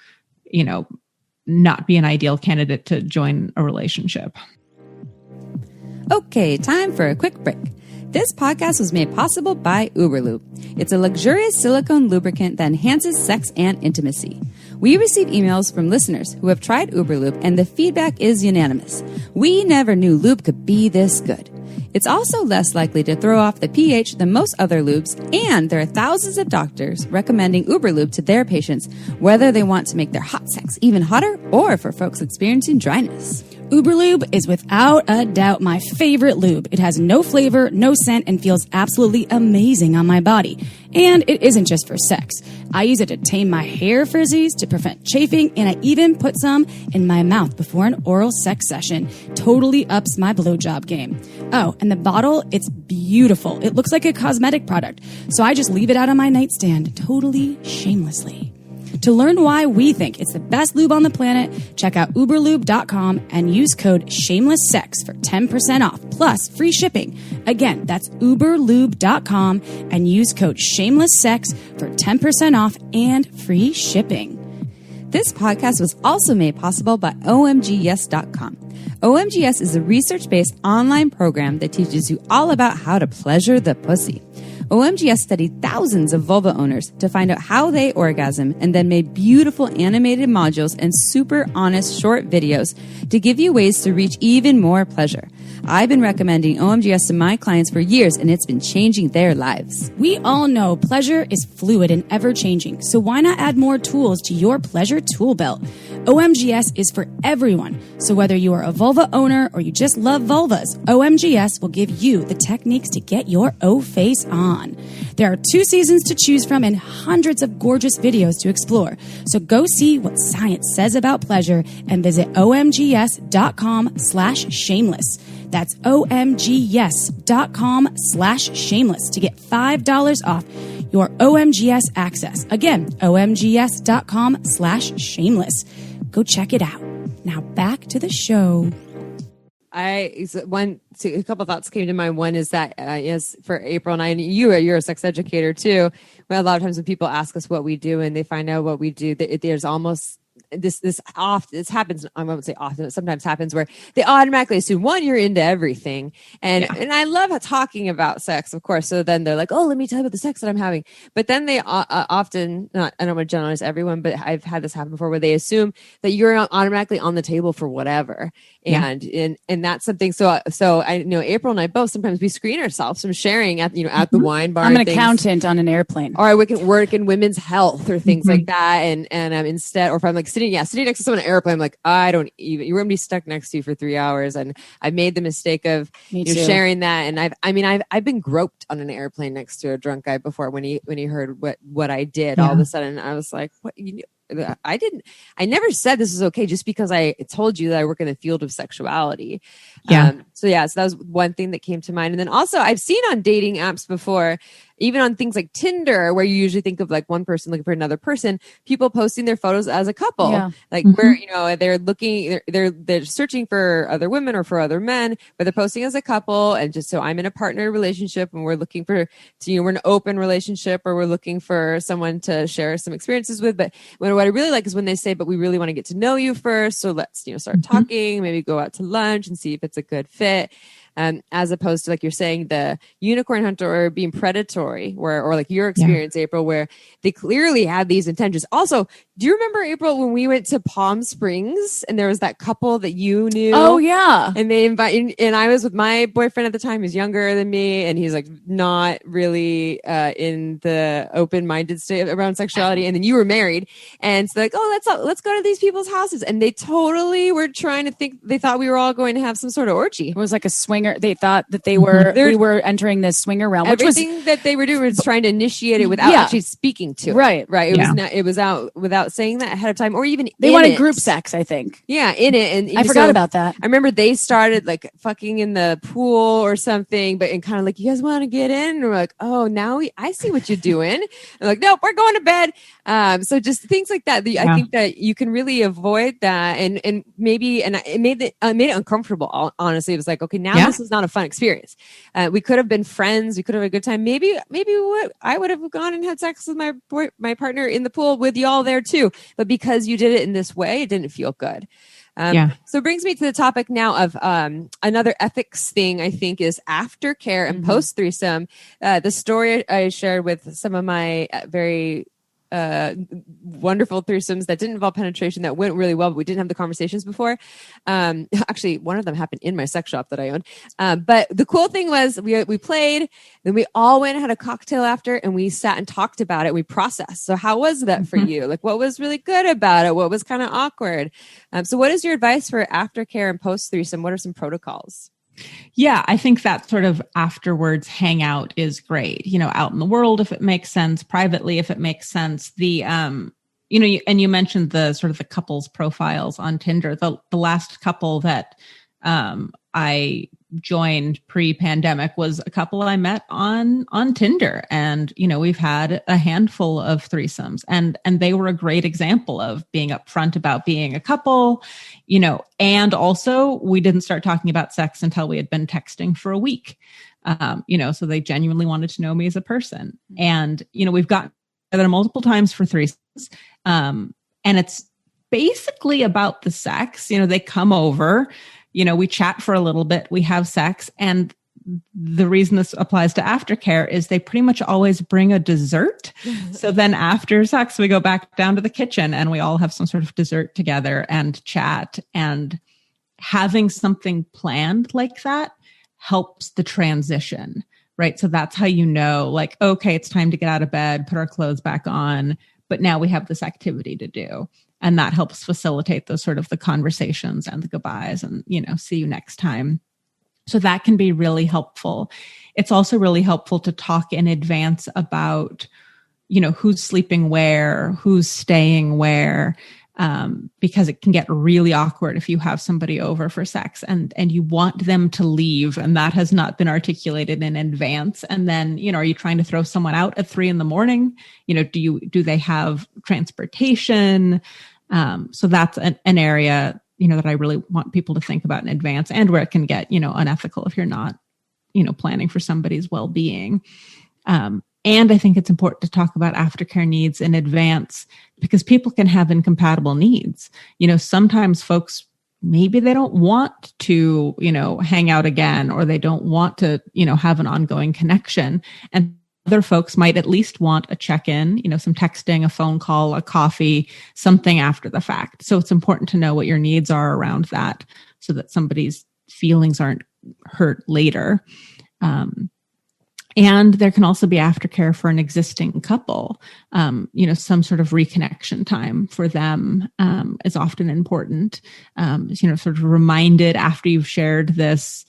not be an ideal candidate to join a relationship. Okay, time for a quick break. This podcast was made possible by Uberlube. It's a luxurious silicone lubricant that enhances sex and intimacy. We receive emails from listeners who have tried Uberlube, and the feedback is unanimous. We never knew lube could be this good. It's also less likely to throw off the pH than most other lubes, and there are thousands of doctors recommending Uberlube to their patients, whether they want to make their hot sex even hotter or for folks experiencing dryness. Uberlube is without a doubt my favorite lube. It has no flavor, no scent, and feels absolutely amazing on my body. And it isn't just for sex. I use it to tame my hair frizzies, to prevent chafing, and I even put some in my mouth before an oral sex session. Totally ups my blowjob game. Oh, and the bottle, it's beautiful. It looks like a cosmetic product, so I just leave it out on my nightstand, totally shamelessly. To learn why we think it's the best lube on the planet, check out uberlube.com and use code SHAMELESSSEX for 10% off, plus free shipping. Again, that's uberlube.com and use code SHAMELESSSEX for 10% off and free shipping. This podcast was also made possible by omgyes.com. OMGYes is a research-based online program that teaches you all about how to pleasure the pussy. OMGYes studied thousands of vulva owners to find out how they orgasm and then made beautiful animated modules and super honest short videos to give you ways to reach even more pleasure. I've been recommending OMGYes to my clients for years, and it's been changing their lives. We all know pleasure is fluid and ever-changing, so why not add more tools to your pleasure tool belt? OMGYes is for everyone, so whether you are a vulva owner or you just love vulvas, OMGYes will give you the techniques to get your O-face on. There are 2 seasons to choose from and hundreds of gorgeous videos to explore, so go see what science says about pleasure and visit omgyes.com/shameless. That's omgyes.com/shameless to get $5 off your OMGYes access. Again, omgyes.com/shameless. Go check it out. Now back to the show. A couple thoughts came to mind. One is that is for April and I, and you're a sex educator too. Well, a lot of times when people ask us what we do and they find out what we do, there's almost this happens. I won't say often. It sometimes happens where they automatically assume, one, you're into everything, and I love talking about sex, of course. So then they're like, oh, let me tell you about the sex that I'm having. But then they often, I don't want to generalize everyone, but I've had this happen before, where they assume that you're automatically on the table for whatever, and that's something. So I know April and I both, sometimes we screen ourselves from sharing at the wine bar. I'm an accountant on an airplane, or I work in women's health or things like that, and instead, or if I'm like sitting next to someone on an airplane, I'm like, you're going to be stuck next to you for 3 hours. And I've made the mistake of sharing that. And I've been groped on an airplane next to a drunk guy before when he heard what I did. All of a sudden I was like, what? I never said this is okay just because I told you that I work in the field of sexuality. So that was one thing that came to mind. And then also I've seen on dating apps before, even on things like Tinder, where you usually think of like one person looking for another person, people posting their photos as a couple, where they're looking, they're searching for other women or for other men, but they're posting as a couple. And just so I'm in a partner relationship and we're looking for, we're in an open relationship, or we're looking for someone to share some experiences with. But what I really like is when they say, but we really want to get to know you first. So let's, start talking, maybe go out to lunch and see if it's a good fit. as opposed to, like you're saying, the unicorn hunter or being predatory, or like your experience, April, where they clearly had these intentions. Also, do you remember, April, when we went to Palm Springs and there was that couple that you knew? Oh, yeah. And they invited, and I was with my boyfriend at the time, who's younger than me, and he's like not really in the open-minded state around sexuality. And then you were married, and so like, let's go to these people's houses, and they totally were trying to think. They thought we were all going to have some sort of orgy. It was like a swinger. They thought that we were entering this swinger realm, which everything that they were doing was trying to initiate it without actually speaking to it. Right. It was not. It was out without saying that ahead of time, or even they wanted group sex, I think. Yeah, in it, and I forgot about that. I remember they started like fucking in the pool or something, but and kind of like, you guys want to get in? And we're like, oh, now I see what you're doing. And like, nope, we're going to bed. So just things like that. I think that you can really avoid that, and maybe, and it made it uncomfortable. Honestly, it was like, okay, now this is not a fun experience. We could have been friends. We could have had a good time. Maybe I would have gone and had sex with my partner in the pool with y'all there too. But because you did it in this way, it didn't feel good. So it brings me to the topic now of another ethics thing, I think, is aftercare and post threesome. The story I shared with some of my very wonderful threesomes that didn't involve penetration, that went really well, but we didn't have the conversations before. Actually, one of them happened in my sex shop that I owned. But the cool thing was we played, then we all went and had a cocktail after, and we sat and talked about it. We processed. So how was that for you? Like, what was really good about it? What was kind of awkward? So what is your advice for aftercare and post threesome? What are some protocols? Yeah, I think that sort of afterwards hangout is great, out in the world, if it makes sense, privately, if it makes sense. The, and you mentioned the sort of the couples profiles on Tinder. The last couple that I joined pre-pandemic was a couple I met on Tinder. And, we've had a handful of threesomes, and they were a great example of being upfront about being a couple, and also we didn't start talking about sex until we had been texting for a week. So they genuinely wanted to know me as a person. And, we've gotten together multiple times for threesomes. And it's basically about the sex. They come over, we chat for a little bit, we have sex. And the reason this applies to aftercare is they pretty much always bring a dessert. So then after sex, we go back down to the kitchen and we all have some sort of dessert together and chat. And having something planned like that helps the transition, right? So that's how like, okay, it's time to get out of bed, put our clothes back on, but now we have this activity to do. And that helps facilitate those sort of the conversations and the goodbyes and, see you next time. So that can be really helpful. It's also really helpful to talk in advance about, who's sleeping where, who's staying where, because it can get really awkward if you have somebody over for sex and you want them to leave and that has not been articulated in advance. And then, are you trying to throw someone out at 3 a.m? Do they have transportation? So that's an area, that I really want people to think about in advance, and where it can get, unethical if you're not, planning for somebody's well-being. And I think it's important to talk about aftercare needs in advance, because people can have incompatible needs. Sometimes folks, maybe they don't want to, hang out again, or they don't want to, have an ongoing connection. And other folks might at least want a check-in, some texting, a phone call, a coffee, something after the fact. So it's important to know what your needs are around that, so that somebody's feelings aren't hurt later. And there can also be aftercare for an existing couple. Some sort of reconnection time for them is often important. Sort of reminded after you've shared this,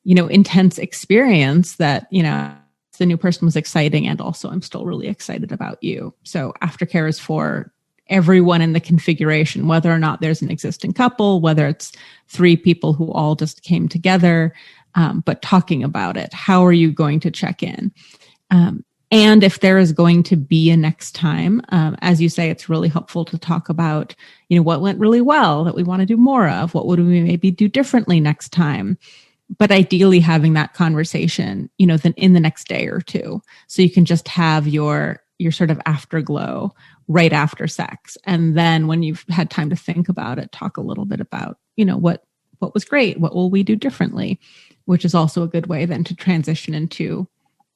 intense experience that, the new person was exciting, and also I'm still really excited about you. So aftercare is for everyone in the configuration, whether or not there's an existing couple, whether it's 3 people who all just came together, but talking about it. How are you going to check in? And if there is going to be a next time, as you say, it's really helpful to talk about, what went really well that we want to do more of. What would we maybe do differently next time? But ideally having that conversation, then in the next day or 2. So you can just have your sort of afterglow right after sex. And then when you've had time to think about it, talk a little bit about, what was great? What will we do differently? which is also a good way then to transition into,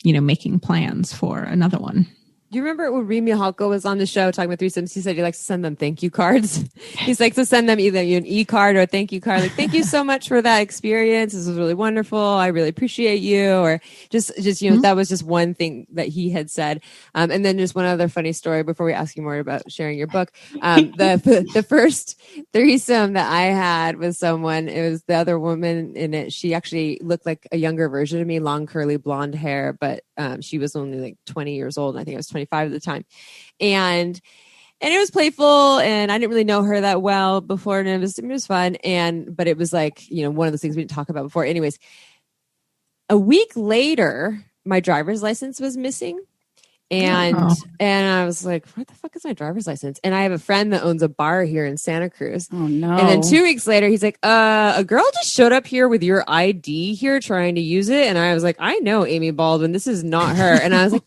making plans for another one. Do you remember when Remy Halko was on the show talking about threesomes? He said he likes to send them thank you cards. He's like to send them either an e-card or a thank you card. Like, thank you so much for that experience. This was really wonderful. I really appreciate you. Or just that was just one thing that he had said. And then just one other funny story before we ask you more about sharing your book. The first threesome that I had with someone, it was the other woman in it. She actually looked like a younger version of me, long curly blonde hair, but she was only like 20 years old. And I think I was 25 at the time. And it was playful, and I didn't really know her that well before, and it was fun. But it was like, one of those things we didn't talk about before. Anyways, a week later, my driver's license was missing. And I was like, what the fuck is my driver's license? And I have a friend that owns a bar here in Santa Cruz. Oh no. And then 2 weeks later, he's like, a girl just showed up here with your ID here trying to use it. And I was like, I know Amy Baldwin. This is not her. And I was like,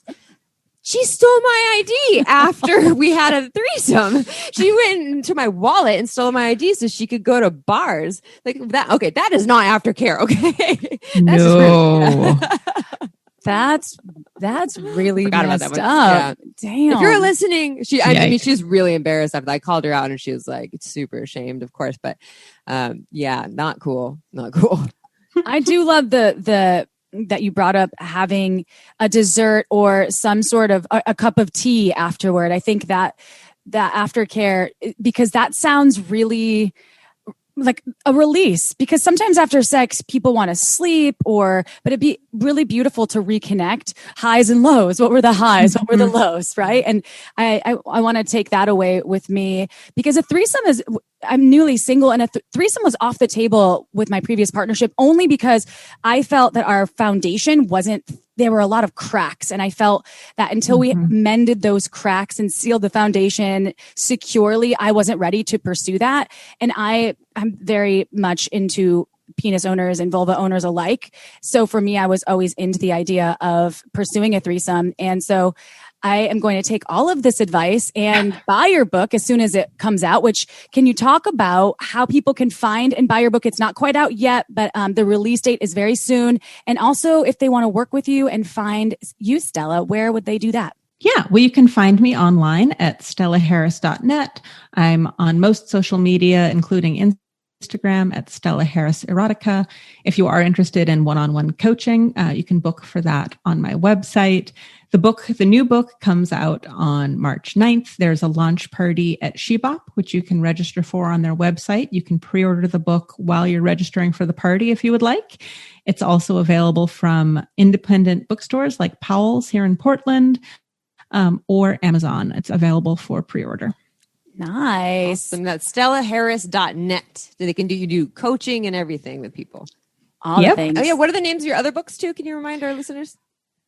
she stole my ID after we had a threesome. She went into my wallet and stole my ID so she could go to bars like that. Okay. That is not aftercare. Okay. That's no. That's really Forgot messed about that up. Yeah. Damn. If you're listening, she was really embarrassed after I called her out, and she was like super ashamed, of course. But not cool. Not cool. I do love the that you brought up having a dessert or some sort of a cup of tea afterward. I think that aftercare, because that sounds really like a release, because sometimes after sex people want to sleep, but it'd be really beautiful to reconnect. Highs and lows. What were the highs? What were the lows? Right. And I want to take that away with me, because a threesome I'm newly single, and a threesome was off the table with my previous partnership only because I felt that our foundation there were a lot of cracks. And I felt that until we mended those cracks and sealed the foundation securely, I wasn't ready to pursue that. And I'm very much into penis owners and vulva owners alike. So for me, I was always into the idea of pursuing a threesome. And so I am going to take all of this advice and buy your book as soon as it comes out, which, can you talk about how people can find and buy your book? It's not quite out yet, but the release date is very soon. And also, if they want to work with you and find you, Stella, where would they do that? Yeah, well, you can find me online at stellaharris.net. I'm on most social media, including Instagram at Stella Harris Erotica. If you are interested in one-on-one coaching, you can book for that on my website. The new book comes out on March 9th. There's a launch party at Shebop, which you can register for on their website. You can pre-order the book while you're registering for the party if you would like. It's also available from independent bookstores like Powell's here in Portland, or Amazon. It's available for pre-order. Nice. Awesome. That's stellaharris.net. You do coaching and everything with people. All the things. Oh yeah. What are the names of your other books too? Can you remind our listeners?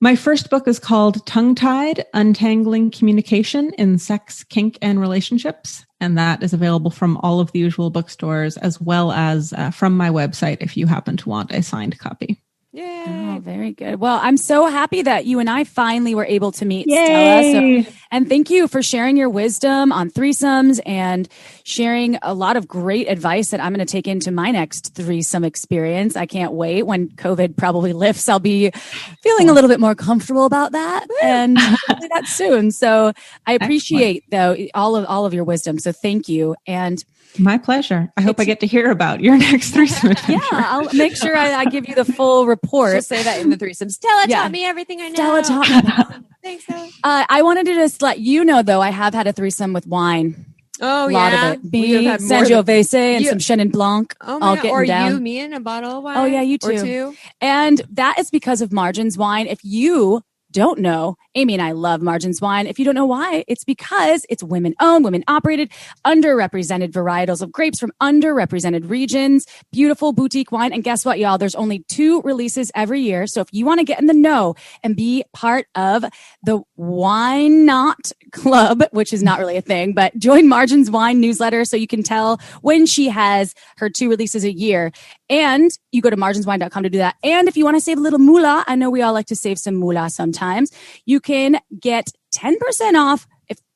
My first book is called Tongue-Tied: Untangling Communication in Sex, Kink, and Relationships. And that is available from all of the usual bookstores, as well as from my website if you happen to want a signed copy. Yay. Oh, very good. Well, I'm so happy that you and I finally were able to meet, Yay. Stella. And thank you for sharing your wisdom on threesomes and sharing a lot of great advice that I'm going to take into my next threesome experience. I can't wait. When COVID probably lifts, I'll be feeling a little bit more comfortable about that, and hopefully that's soon. So I appreciate all of your wisdom. So thank you. And my pleasure. I hope I get to hear about your next threesome adventure. Yeah, I'll make sure I give you the full report. She'll say that in the threesome. Stella taught me everything I know. Stella taught me. Thanks, Stella. I wanted to just let you know, though, I have had a threesome with wine. Oh, a lot of it. Me, Sangiovese, and some Chenin Blanc. Oh, or down. You, me, and a bottle of wine. Oh, yeah, you too. Or two. And that is because of Margins Wine. If you don't know, Amy and I love Margins Wine. If you don't know why, it's because it's women-owned, women-operated, underrepresented varietals of grapes from underrepresented regions, beautiful boutique wine. And guess what, y'all? There's only 2 releases every year. So if you want to get in the know and be part of the Wine Not Club, which is not really a thing, but join Margins Wine newsletter so you can tell when she has her 2 releases a year. And you go to marginswine.com to do that. And if you want to save a little moolah, I know we all like to save some moolah sometimes, you can get 10% off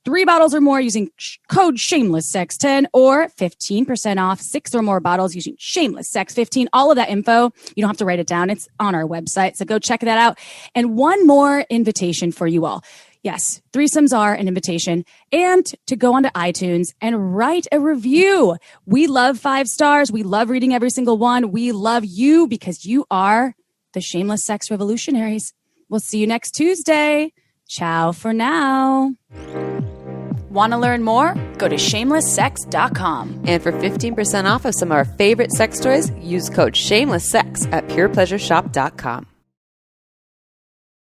3 bottles or more using code SHAMELESSSEX10 or 15% off 6 or more bottles using SHAMELESSSEX15. All of that info, you don't have to write it down. It's on our website. So go check that out. And one more invitation for you all. Yes, threesomes are an invitation, and to go onto iTunes and write a review. We love 5 stars. We love reading every single one. We love you because you are the shameless sex revolutionaries. We'll see you next Tuesday. Ciao for now. Want to learn more? Go to shamelesssex.com. And for 15% off of some of our favorite sex toys, use code SHAMELESSSEX at purepleasureshop.com.